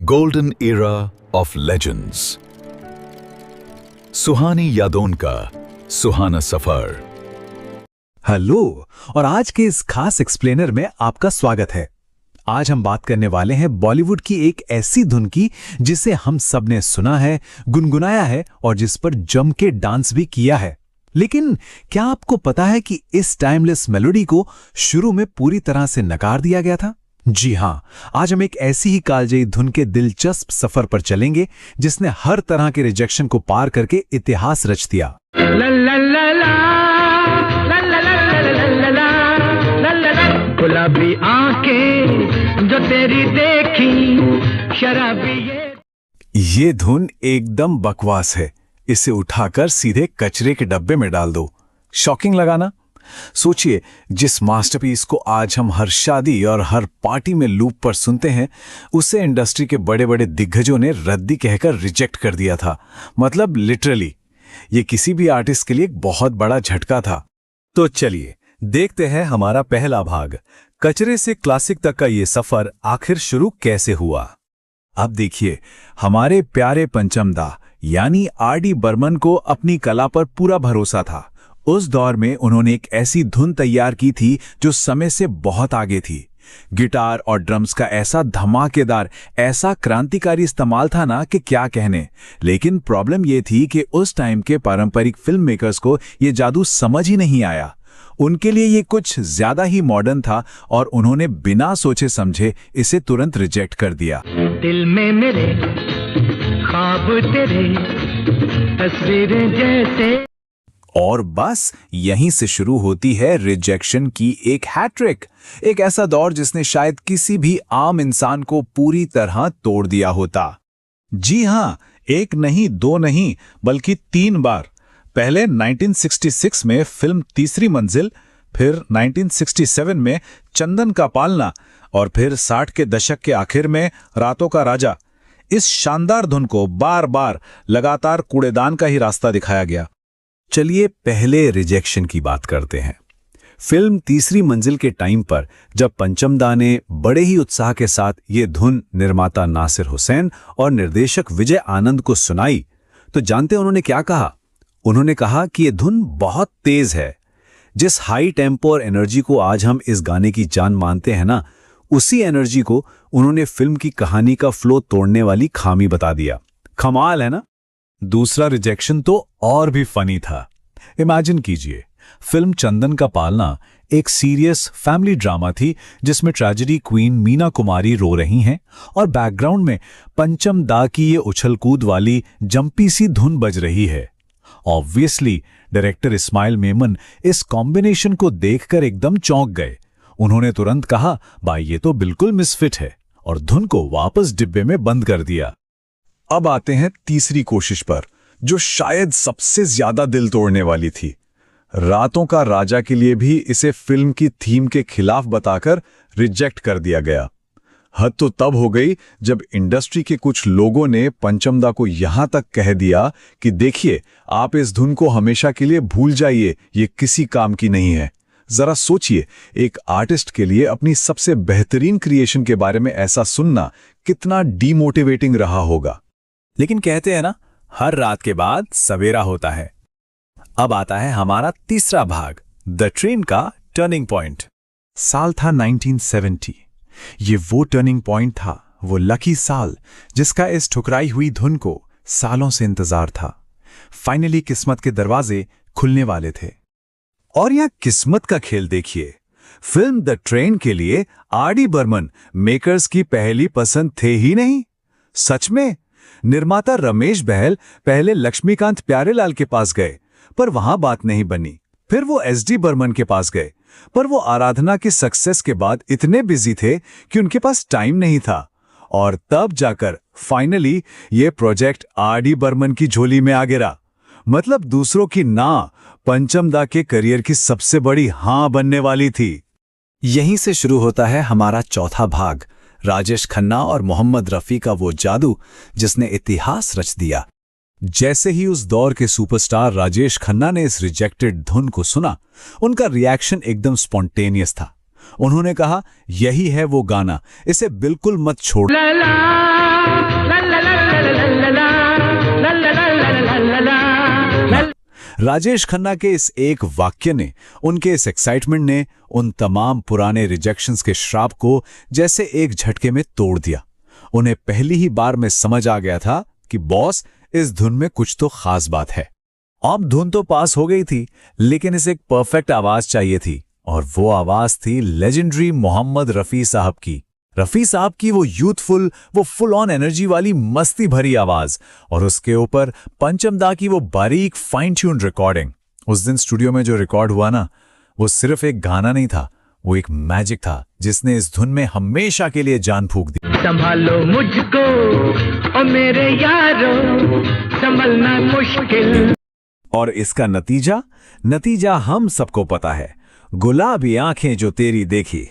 Golden era of legends. सुहानी यादों का सुहाना सफर। हेलो और आज के इस खास एक्सप्लेनर में आपका स्वागत है। आज हम बात करने वाले हैं बॉलीवुड की एक ऐसी धुन की जिसे हम सब ने सुना है, गुनगुनाया है और जिस पर जम के डांस भी किया है। लेकिन क्या आपको पता है कि इस टाइमलेस मेलोडी को शुरू में पूरी तरह से नकार दिया गया था? जी हां, आज हम एक ऐसी ही कालजयी धुन के दिलचस्प सफर पर चलेंगे जिसने हर तरह के रिजेक्शन को पार करके इतिहास रच दिया। गुलाबी आंखें जो तेरी देखी शराबी ये धुन एकदम बकवास है। इसे उठाकर सीधे कचरे के डब्बे में डाल दो। शॉकिंग लगाना? सोचिए, जिस मास्टरपीस को आज हम हर शादी और हर पार्टी में लूप पर सुनते हैं, उसे इंडस्ट्री के बड़े बड़े दिग्गजों ने रद्दी कहकर रिजेक्ट कर दिया था। मतलब लिटरली ये किसी भी आर्टिस्ट के लिए एक बहुत बड़ा झटका था। तो चलिए देखते हैं हमारा पहला भाग, कचरे से क्लासिक तक का ये सफर आखिर शुरू कैसे हुआ। अब देखिए, हमारे प्यारे पंचम दा यानी आर.डी. बर्मन को अपनी कला पर पूरा भरोसा था। उस दौर में उन्होंने एक ऐसी धुन तैयार की थी जो समय से बहुत आगे थी। गिटार और ड्रम्स का ऐसा धमाकेदार, ऐसा क्रांतिकारी इस्तेमाल था ना कि क्या कहने। लेकिन प्रॉब्लम ये थी कि उस टाइम के पारंपरिक फिल्म मेकर्स को ये जादू समझ ही नहीं आया। उनके लिए ये कुछ ज्यादा ही मॉडर्न था और उन्होंने बिना सोचे समझे इसे तुरंत रिजेक्ट कर दिया। दिल में मेरे ख्वाब तेरे तस्वीरें जैसे। और बस यहीं से शुरू होती है रिजेक्शन की एक हैट्रिक। एक ऐसा दौर जिसने शायद किसी भी आम इंसान को पूरी तरह तोड़ दिया होता। जी हां, एक नहीं, दो नहीं, बल्कि 3 बार। पहले 1966 में फिल्म तीसरी मंजिल, फिर 1967 में चंदन का पालना और फिर 60 के दशक के आखिर में रातों का राजा। इस शानदार धुन को बार बार लगातार कूड़ेदान का ही रास्ता दिखाया गया। चलिए पहले रिजेक्शन की बात करते हैं। फिल्म तीसरी मंजिल के टाइम पर जब पंचम दा ने बड़े ही उत्साह के साथ ये धुन निर्माता नासिर हुसैन और निर्देशक विजय आनंद को सुनाई, तो जानते उन्होंने क्या कहा? उन्होंने कहा कि ये धुन बहुत तेज है। जिस हाई टेम्पो और एनर्जी को आज हम इस गाने की जान मानते हैं ना, उसी एनर्जी को उन्होंने फिल्म की कहानी का फ्लो तोड़ने वाली खामी बता दिया। कमाल है ना? दूसरा रिजेक्शन तो और भी फनी था। इमेजिन कीजिए, फिल्म चंदन का पालना एक सीरियस फैमिली ड्रामा थी जिसमें ट्रेजेडी क्वीन मीना कुमारी रो रही हैं और बैकग्राउंड में पंचम दा की ये उछल-कूद वाली जंपी सी धुन बज रही है। ऑब्वियसली डायरेक्टर इस्माइल मेमन इस कॉम्बिनेशन को देखकर एकदम चौंक गए। उन्होंने तुरंत कहा, भाई ये तो बिल्कुल मिसफिट है, और धुन को वापस डिब्बे में बंद कर दिया। अब आते हैं तीसरी कोशिश पर, जो शायद सबसे ज्यादा दिल तोड़ने वाली थी। रातों का राजा के लिए भी इसे फिल्म की थीम के खिलाफ बताकर रिजेक्ट कर दिया गया। हद तो तब हो गई जब इंडस्ट्री के कुछ लोगों ने पंचम दा को यहां तक कह दिया कि देखिए, आप इस धुन को हमेशा के लिए भूल जाइए, ये किसी काम की नहीं है। जरा सोचिए, एक आर्टिस्ट के लिए अपनी सबसे बेहतरीन क्रिएशन के बारे में ऐसा सुनना कितना डीमोटिवेटिंग रहा होगा। लेकिन कहते हैं ना, हर रात के बाद सवेरा होता है। अब आता है हमारा तीसरा भाग, द ट्रेन का टर्निंग पॉइंट। साल था 1970। ये वो टर्निंग पॉइंट था, वो लकी साल जिसका इस ठुकराई हुई धुन को सालों से इंतजार था। फाइनली किस्मत के दरवाजे खुलने वाले थे। और यहां किस्मत का खेल देखिए। फिल्म द ट्रेन के लिए आर.डी. बर्मन मेकर्स की पहली पसंद थे ही नहीं। सच में निर्माता रमेश बहल पहले लक्ष्मीकांत प्यारेलाल के पास गए, पर वहां बात नहीं बनी। फिर वो एस.डी. बर्मन के पास गए, पर वो आराधना की सक्सेस के बाद इतने बिजी थे कि उनके पास टाइम नहीं था। और तब जाकर फाइनली ये प्रोजेक्ट आर.डी. बर्मन की झोली में आ गिरा। मतलब दूसरों की ना पंचम दा के करियर की सबसे बड़ी हां बनने वाली थी। यहीं से शुरू होता है हमारा चौथा भाग, राजेश खन्ना और मोहम्मद रफी का वो जादू जिसने इतिहास रच दिया। जैसे ही उस दौर के सुपरस्टार राजेश खन्ना ने इस रिजेक्टेड धुन को सुना, उनका रिएक्शन एकदम स्पॉन्टेनियस था। उन्होंने कहा, यही है वो गाना, इसे बिल्कुल मत छोड़ो। राजेश खन्ना के इस एक वाक्य ने, उनके इस एक्साइटमेंट ने उन तमाम पुराने रिजेक्शंस के श्राप को जैसे एक झटके में तोड़ दिया। उन्हें पहली ही बार में समझ आ गया था कि बॉस, इस धुन में कुछ तो खास बात है। अब धुन तो पास हो गई थी, लेकिन इसे एक परफेक्ट आवाज चाहिए थी, और वो आवाज थी लेजेंडरी मोहम्मद रफी साहब की। रफी साहब की वो यूथफुल, वो फुल ऑन एनर्जी वाली मस्ती भरी आवाज, और उसके ऊपर पंचम दा की वो बारीक फाइन ट्यून रिकॉर्डिंग। उस दिन स्टूडियो में जो रिकॉर्ड हुआ ना, वो सिर्फ एक गाना नहीं था, वो एक मैजिक था जिसने इस धुन में हमेशा के लिए जान फूंक दी। संभालो मुझको ओ मेरे यारो, संभलना मुश्किल। और इसका नतीजा हम सबको पता है। गुलाबी आंखें जो तेरी देखी,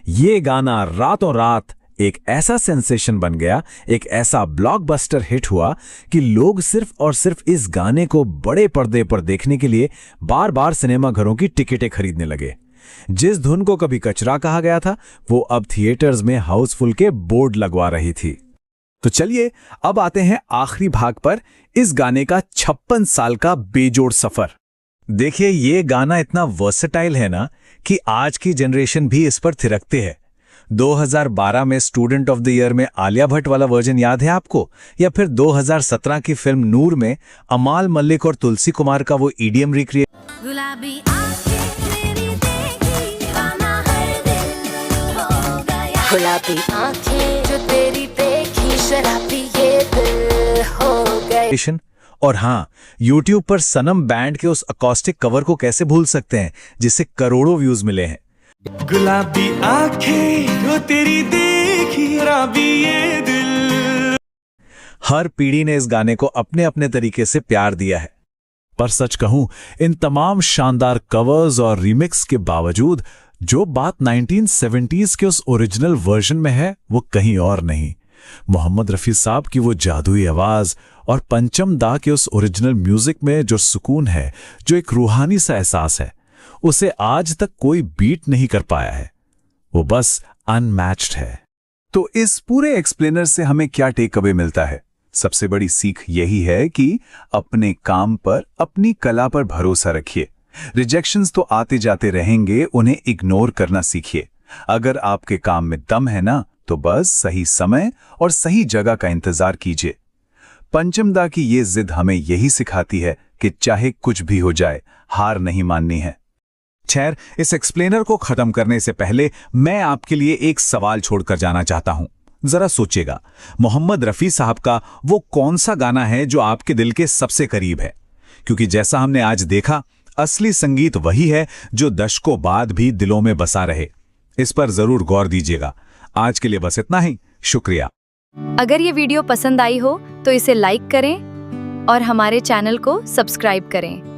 ये गाना रातों रात एक ऐसा सेंसेशन बन गया, एक ऐसा ब्लॉकबस्टर हिट हुआ कि लोग सिर्फ और सिर्फ इस गाने को बड़े पर्दे पर देखने के लिए बार बार सिनेमा घरों की टिकटें खरीदने लगे। जिस धुन को कभी कचरा कहा गया था, वो अब थिएटर्स में हाउसफुल के बोर्ड लगवा रही थी। तो चलिए अब आते हैं आखिरी भाग पर, इस गाने का 56 साल का बेजोड़ सफर। देखिए, ये गाना इतना वर्सेटाइल है ना कि आज की जनरेशन भी इस पर थिरकते है। 2012 में स्टूडेंट ऑफ द ईयर में आलिया भट्ट वाला वर्जन याद है आपको? या फिर 2017 की फिल्म नूर में अमाल मलिक और तुलसी कुमार का वो ईडीएम रिक्रिएट। गुलाबी आंखें तेरी देखी, दीवाना हर दिल हो गया। गुलाबी आंखें जो तेरी देखी, शराबी ये दिल हो गया। और हाँ, YouTube पर सनम बैंड के उस अकॉस्टिक कवर को कैसे भूल सकते हैं, जिससे करोड़ों व्यूज मिले हैं। गुलाबी आंखें जो तेरी देखी, शराबी ये दिल। हर पीढ़ी ने इस गाने को अपने अपने तरीके से प्यार दिया है, पर सच कहूं, इन तमाम शानदार कवर्स और रीमिक्स के बावजूद जो बात 1970s के उस ओरिजिनल वर्जन में है, वो कहीं और नहीं। मोहम्मद रफी साहब की वो जादुई आवाज और पंचम दा के उस ओरिजिनल म्यूजिक में जो सुकून है, जो एक रूहानी सा एहसास है, उसे आज तक कोई बीट नहीं कर पाया है। वो बस अनमैच्ड है। तो इस पूरे एक्सप्लेनर से हमें क्या टेक अवे मिलता है? सबसे बड़ी सीख यही है कि अपने काम पर, अपनी कला पर भरोसा रखिए। रिजेक्शंस तो आते जाते रहेंगे, उन्हें इग्नोर करना सीखिए। अगर आपके काम में दम है ना, तो बस सही समय और सही जगह का इंतजार कीजिए। पंचम दा की ये जिद हमें यही सिखाती है कि चाहे कुछ भी हो जाए, हार नहीं माननी है। खैर, इस एक्सप्लेनर को खत्म करने से पहले मैं आपके लिए एक सवाल छोड़कर जाना चाहता हूं। जरा सोचिएगा, मोहम्मद रफी साहब का वो कौन सा गाना है जो आपके दिल के सबसे करीब है? क्योंकि जैसा हमने आज देखा, असली संगीत वही है जो दशकों बाद भी दिलों में बसा रहे। इस पर जरूर गौर दीजिएगा। आज के लिए बस इतना ही। शुक्रिया। अगर ये वीडियो पसंद आई हो तो इसे लाइक करें और हमारे चैनल को सब्सक्राइब करें।